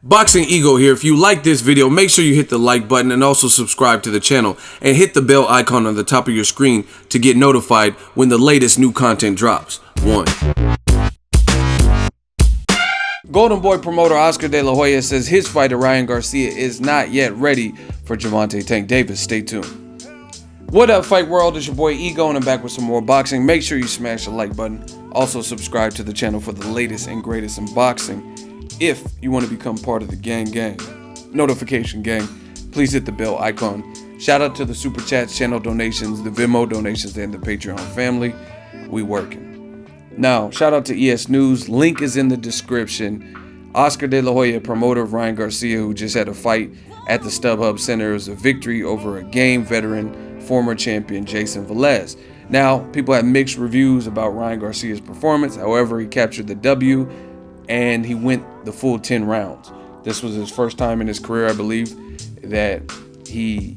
Boxing Ego here. If you like this video, make sure you hit the like button and also subscribe to the channel and hit the bell icon on the top of your screen to get notified when the latest new content drops. 1. Golden Boy promoter Oscar De La Hoya says his fighter Ryan Garcia is not yet ready for Gervonta Tank Davis. Stay tuned. What up, Fight World? It's your boy Ego, and I'm back with some more boxing. Make sure you smash the like button. Also subscribe to the channel for the latest and greatest in boxing. If you want to become part of the gang, notification gang, please hit the bell icon. Shout out to the Super Chats, channel donations, the Venmo donations, and the Patreon family. We working. Now, shout out to ES News. Link is in the description. Oscar De La Hoya, promoter of Ryan Garcia, who just had a fight at the StubHub Center, is a victory over a game veteran, former champion Jason Velez. Now, people have mixed reviews about Ryan Garcia's performance. However, he captured the W and he went the full 10 rounds. This was his first time in his career, I believe, that he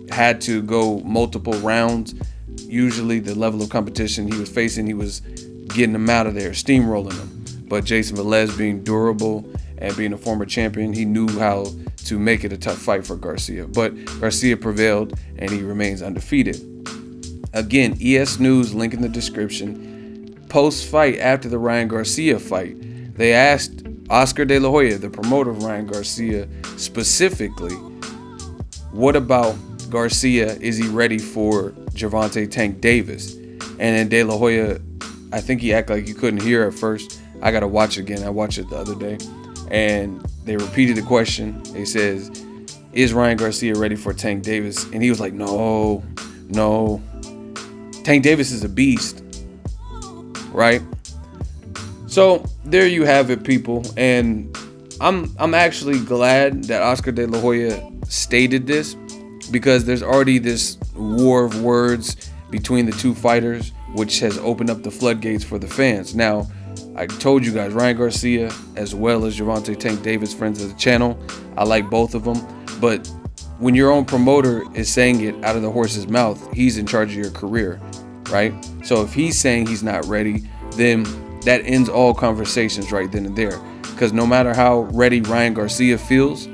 had to go multiple rounds. Usually the level of competition he was facing, he was getting them out of there, steamrolling them. But Jason Velez, being durable and being a former champion, he knew how to make it a tough fight for Garcia. But Garcia prevailed and he remains undefeated. Again, ES News, link in the description. Post-fight, after the Ryan Garcia fight, they asked Oscar De La Hoya, the promoter of Ryan Garcia, specifically, what about Garcia? Is he ready for Gervonta Tank Davis? And then De La Hoya, I think he acted like he couldn't hear at first. I got to watch it again. I watched it the other day. And they repeated the question. They says, is Ryan Garcia ready for Tank Davis? And he was like, no. Tank Davis is a beast, right? So there you have it, people. And I'm actually glad that Oscar De La Hoya stated this, because there's already this war of words between the two fighters, which has opened up the floodgates for the fans. Now, I told you guys, Ryan Garcia as well as Gervonta Tank Davis, friends of the channel, I like both of them. But when your own promoter is saying it out of the horse's mouth, he's in charge of your career, right? So if he's saying he's not ready, then that ends all conversations right then and there. Because no matter how ready Ryan Garcia feels,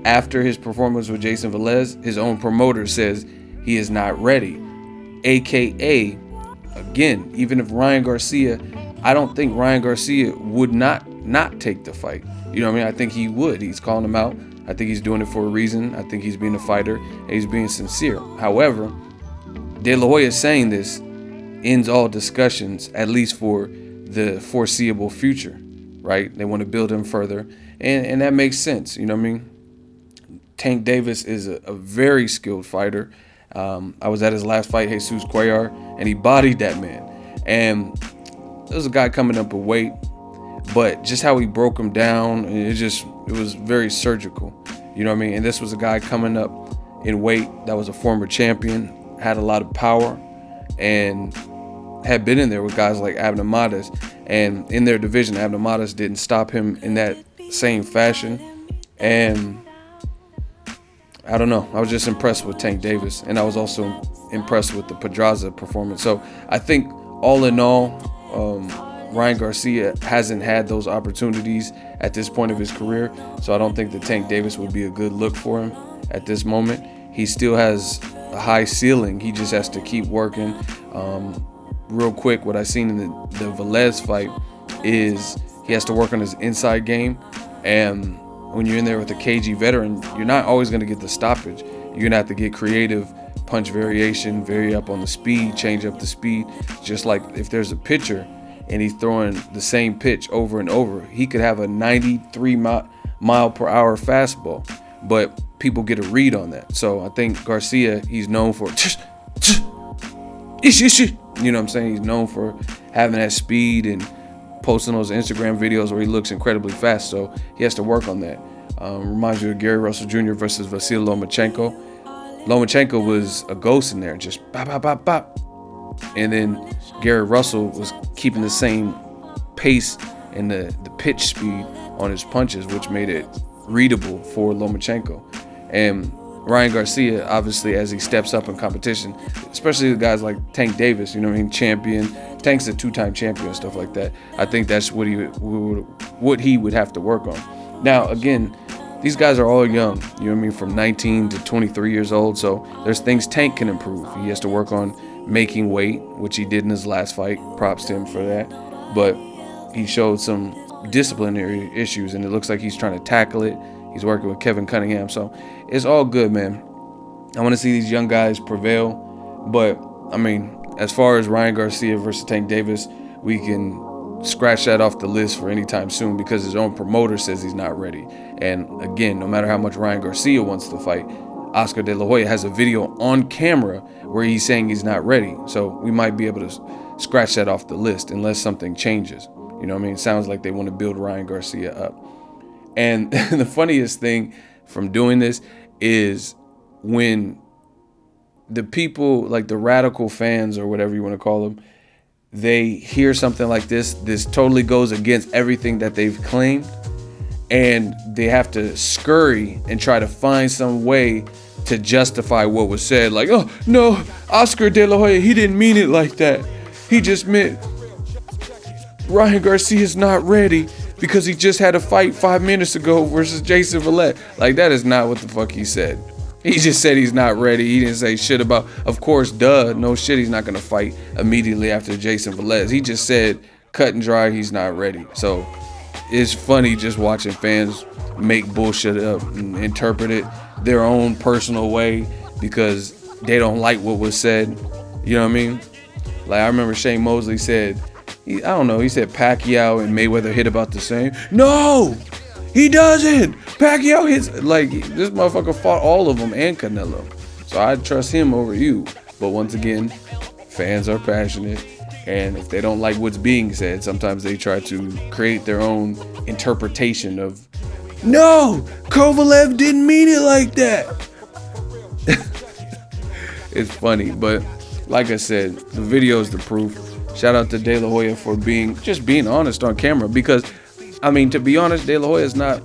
after his performance with Jason Velez, his own promoter says he is not ready. AKA, again, even if Ryan Garcia, I don't think Ryan Garcia would not take the fight. You know what I mean? I think he would. He's calling him out. I think he's doing it for a reason. I think he's being a fighter and he's being sincere. However, De La Hoya saying this ends all discussions, at least for the foreseeable future, right? They want to build him further, and that makes sense. You know what I mean? Tank Davis is a very skilled fighter. I was at his last fight, Jesus Cuellar, and he bodied that man. And there was a guy coming up a weight, but just how he broke him down, it was very surgical. You know what I mean? And this was a guy coming up in weight that was a former champion, had a lot of power, and had been in there with guys like Abner Mares. And in their division, Abner Mares didn't stop him in that same fashion. And I don't know. I was just impressed with Tank Davis. And I was also impressed with the Pedraza performance. So I think all in all, Ryan Garcia hasn't had those opportunities at this point of his career. So I don't think that Tank Davis would be a good look for him at this moment. He still has a high ceiling. He just has to keep working. Real quick, what I seen in the Velez fight is he has to work on his inside game. And when you're in there with a cagey veteran, you're not always going to get the stoppage. You're going to have to get creative, punch variation, vary up on the speed, change up the speed. Just like if there's a pitcher and he's throwing the same pitch over and over, he could have a 93 mile per hour fastball, but people get a read on that. So I think Garcia, he's known for you know what I'm saying? He's known for having that speed and posting those Instagram videos where he looks incredibly fast. So he has to work on that. Reminds you of Gary Russell Jr. versus Vasyl Lomachenko. Lomachenko was a ghost in there, just bop, bop, bop, bop. And then Gary Russell was keeping the same pace and the pitch speed on his punches, which made it readable for Lomachenko. And Ryan Garcia, obviously, as he steps up in competition, especially the guys like Tank Davis, you know what I mean, champion. Tank's a two-time champion and stuff like that. I think that's what he would have to work on. Now, again, these guys are all young, you know what I mean, from 19 to 23 years old. So there's things Tank can improve. He has to work on making weight, which he did in his last fight. Props to him for that. But he showed some disciplinary issues, and it looks like he's trying to tackle it. He's working with Kevin Cunningham. So it's all good, man. I want to see these young guys prevail. But, I mean, as far as Ryan Garcia versus Tank Davis, we can scratch that off the list for any time soon because his own promoter says he's not ready. And again, no matter how much Ryan Garcia wants to fight, Oscar De La Hoya has a video on camera where he's saying he's not ready. So we might be able to scratch that off the list unless something changes. You know what I mean? It sounds like they want to build Ryan Garcia up. And the funniest thing from doing this is when the people, like the radical fans or whatever you want to call them, they hear something like this totally goes against everything that they've claimed, and they have to scurry and try to find some way to justify what was said. Like, oh, no, Oscar De La Hoya, he didn't mean it like that. He just meant Ryan Garcia's not ready because he just had a fight 5 minutes ago versus Jason Velez. Like, that is not what the fuck he said. He just said he's not ready. He didn't say shit about, of course, no shit, he's not going to fight immediately after Jason Velez. He just said, cut and dry, he's not ready. So it's funny just watching fans make bullshit up and interpret it their own personal way because they don't like what was said. You know what I mean? Like, I remember Shane Mosley said, he said Pacquiao and Mayweather hit about the same. No! He doesn't. Pacquiao hits, like, this motherfucker fought all of them and Canelo. So I trust him over you. But once again, fans are passionate. And if they don't like what's being said, sometimes they try to create their own interpretation of, no, Kovalev didn't mean it like that. It's funny. But like I said, the video is the proof. Shout out to De La Hoya for being honest on camera because, I mean, to be honest, De La Hoya is not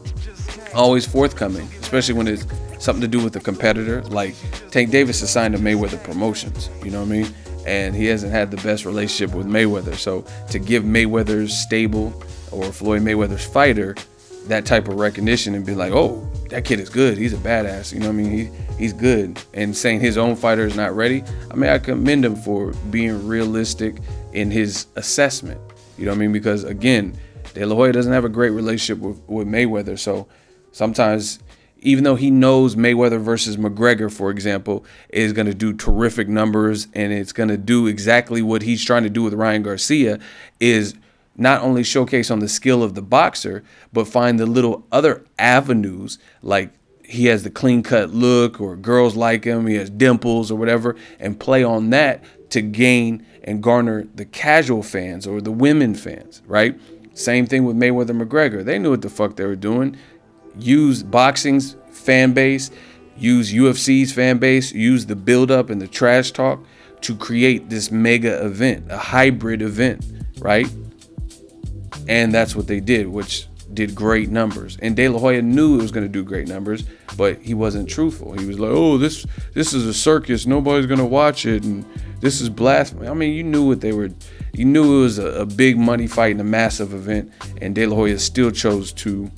always forthcoming, especially when it's something to do with a competitor. Like, Tank Davis is signed to Mayweather Promotions, you know what I mean? And he hasn't had the best relationship with Mayweather. So to give Mayweather's stable or Floyd Mayweather's fighter that type of recognition and be like, oh, that kid is good, he's a badass, you know what I mean? He's good. And saying his own fighter is not ready, I mean, I commend him for being realistic in his assessment, you know what I mean? Because again, De La Hoya doesn't have a great relationship with Mayweather. So sometimes, even though he knows Mayweather versus McGregor, for example, is going to do terrific numbers and it's going to do exactly what he's trying to do with Ryan Garcia, is not only showcase on the skill of the boxer, but find the little other avenues, like he has the clean-cut look or girls like him, he has dimples or whatever, and play on that to gain and garner the casual fans or the women fans, right? Same thing with Mayweather McGregor. They knew what the fuck they were doing. Use boxing's fan base, use UFC's fan base, use the build-up and the trash talk to create this mega event, a hybrid event, right? And that's what they did, which did great numbers. And De La Hoya knew it was going to do great numbers, but he wasn't truthful. He was like, oh, this is a circus. Nobody's going to watch it. And this is blasphemy. I mean, you knew what they were. You knew it was a big money fight and a massive event. And De La Hoya still chose to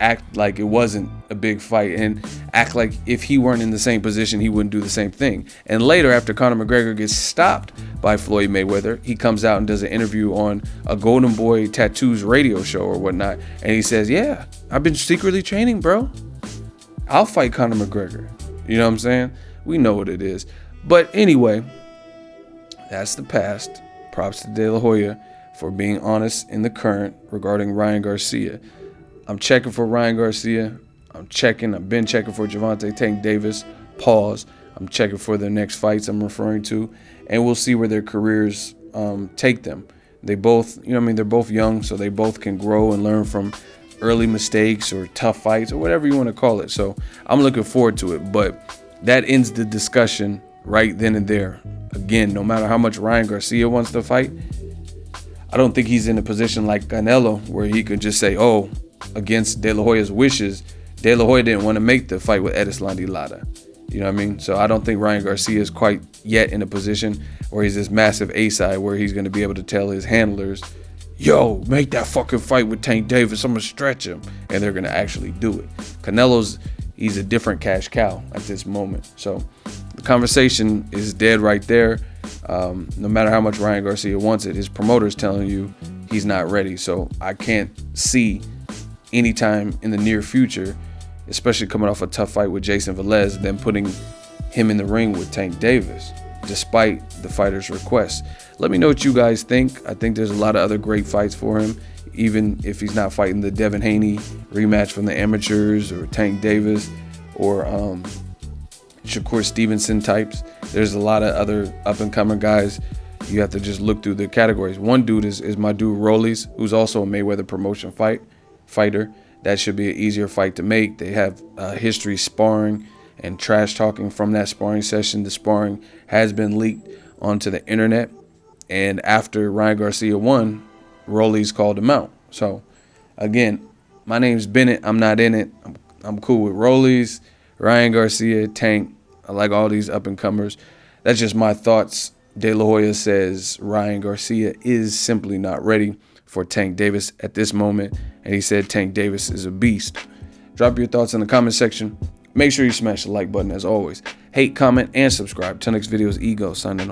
act like it wasn't a big fight and act like if he weren't in the same position, he wouldn't do the same thing. And later, after Conor McGregor gets stopped by Floyd Mayweather, he comes out and does an interview on a Golden Boy Tattoos radio show or whatnot. And he says, yeah, I've been secretly training, bro. I'll fight Conor McGregor. You know what I'm saying? We know what it is. But anyway, that's the past. Props to De La Hoya for being honest in the current regarding Ryan Garcia. I'm checking for Ryan Garcia. I've been checking for Gervonta Tank Davis. Pause. I'm checking for their next fights I'm referring to. And we'll see where their careers take them. They both, you know what I mean, they're both young, so they both can grow and learn from early mistakes or tough fights or whatever you want to call it. So I'm looking forward to it. But that ends the discussion right then and there. Again, no matter how much Ryan Garcia wants to fight, I don't think he's in a position like Canelo where he could just say, oh, against De La Hoya's wishes, De La Hoya didn't want to make the fight with Erislandy Lara. You know what I mean? So I don't think Ryan Garcia is quite yet in a position where he's this massive A-side where he's going to be able to tell his handlers, yo, make that fucking fight with Tank Davis. I'm gonna stretch him, and they're gonna actually do it. He's a different cash cow at this moment. So the conversation is dead right there. No matter how much Ryan Garcia wants it, his promoter's telling you he's not ready. So I can't see anytime in the near future, especially coming off a tough fight with Jason Velez, then putting him in the ring with Tank Davis, despite the fighter's request. Let me know what you guys think. I think there's a lot of other great fights for him, even if he's not fighting the Devin Haney rematch from the amateurs or Tank Davis or Shakur Stevenson types. There's a lot of other up-and-coming guys. You have to just look through the categories. One dude is my dude Rollies, who's also a Mayweather promotion fighter. That should be an easier fight to make. They have history sparring and trash talking from that sparring session. The sparring has been leaked onto the internet. And after Ryan Garcia won, Rollies called him out. So, again, my name's Bennett. I'm not in it. I'm cool with Rollies, Ryan Garcia, Tank. I like all these up-and-comers. That's just my thoughts. De La Hoya says Ryan Garcia is simply not ready for Tank Davis at this moment. And he said Tank Davis is a beast. Drop your thoughts in the comment section. Make sure you smash the like button as always. Hate, comment, and subscribe. Till next video's Ego signing off.